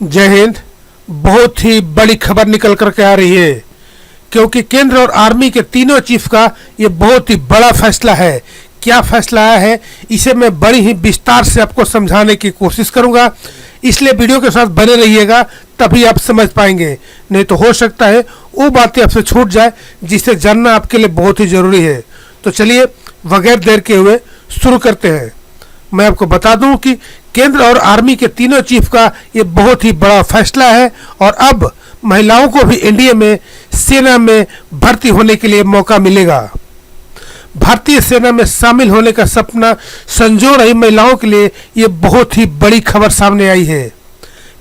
जय हिंद। बहुत ही बड़ी खबर निकल कर के आ रही है क्योंकि केंद्र और आर्मी के तीनों चीफ का ये बहुत ही बड़ा फैसला है। क्या फैसला आया है इसे मैं बड़ी ही विस्तार से आपको समझाने की कोशिश करूंगा, इसलिए वीडियो के साथ बने रहिएगा, तभी आप समझ पाएंगे। नहीं तो हो सकता है वो बातें आपसे छूट जाए जिसे जानना आपके लिए बहुत ही ज़रूरी है। तो चलिए बगैर देर के हुए शुरू करते हैं। मैं आपको बता दूं कि केंद्र और आर्मी के तीनों चीफ का ये बहुत ही बड़ा फैसला है और अब महिलाओं को भी एनडीए में सेना में भर्ती होने के लिए मौका मिलेगा। भारतीय सेना में शामिल होने का सपना संजो रही महिलाओं के लिए ये बहुत ही बड़ी खबर सामने आई है।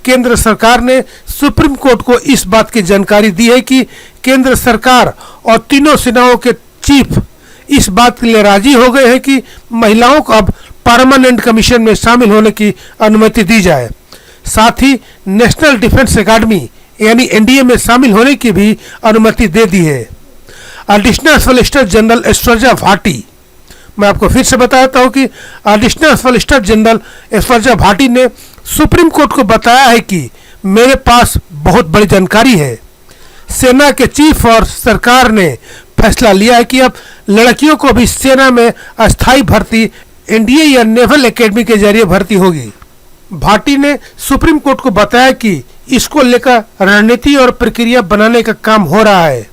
केंद्र सरकार ने सुप्रीम कोर्ट को इस बात की जानकारी दी है कि केंद्र सरकार और तीनों सेनाओं के चीफ इस बात के लिए राजी हो गए हैं कि महिलाओं को अब परमानेंट कमीशन में शामिल होने की अनुमति दी जाए। साथ ही नेशनल डिफेंस एकेडमी यानी एनडीए में शामिल होने की भी अनुमति दे दी है। Additional solicitor general Aishwarya Bhati, मैं आपको फिर से बताता हूं कि additional solicitor general Aishwarya Bhati ने सुप्रीम कोर्ट को बताया है कि मेरे पास बहुत बड़ी जानकारी है। सेना के चीफ और सरकार ने फैसला लिया है कि अब लड़कियों को भी सेना में अस्थायी भर्ती एनडीए या नेवल एकेडमी के जरिए भर्ती होगी। भाटी ने सुप्रीम कोर्ट को बताया कि इसको लेकर रणनीति और प्रक्रिया बनाने का काम हो रहा है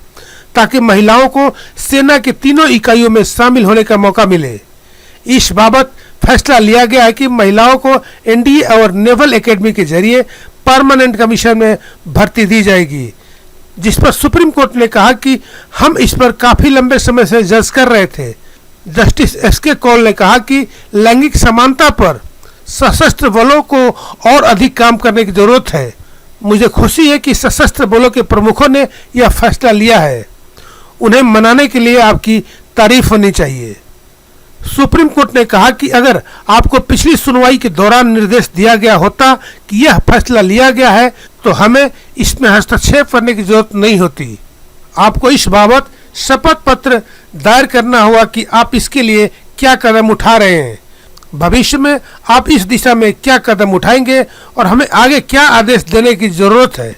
ताकि महिलाओं को सेना के तीनों इकाइयों में शामिल होने का मौका मिले। इस बाबत फैसला लिया गया है कि महिलाओं को एनडीए और नेवल एकेडमी के जरिए परमानेंट कमीशन में भर्ती दी जाएगी, जिस पर सुप्रीम कोर्ट ने कहा कि हम इस पर काफी लंबे समय से जज कर रहे थे। जस्टिस एसके कौल ने कहा कि लैंगिक समानता पर सशस्त्र बलों को और अधिक काम करने की जरूरत है। मुझे खुशी है कि सशस्त्र बलों के प्रमुखों ने यह फैसला लिया है, उन्हें मनाने के लिए आपकी तारीफ होनी चाहिए। सुप्रीम कोर्ट ने कहा कि अगर आपको पिछली सुनवाई के दौरान निर्देश दिया गया होता कि यह फैसला लिया गया है तो हमें इसमें हस्तक्षेप करने की जरूरत नहीं होती। आपको इस बाबत शपथ पत्र दायर करना होगा कि आप इसके लिए क्या कदम उठा रहे हैं, भविष्य में आप इस दिशा में क्या कदम उठाएंगे और हमें आगे क्या आदेश देने की जरूरत है।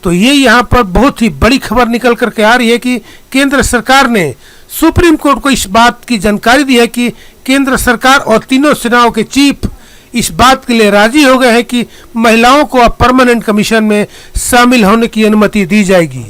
तो ये यहाँ पर बहुत ही बड़ी खबर निकल करके आ रही है कि केंद्र सरकार ने सुप्रीम कोर्ट को इस बात की जानकारी दी है कि केंद्र सरकार और तीनों सेनाओं के चीफ इस बात के लिए राजी हो गए हैं कि महिलाओं को अब परमानेंट कमीशन में शामिल होने की अनुमति दी जाएगी।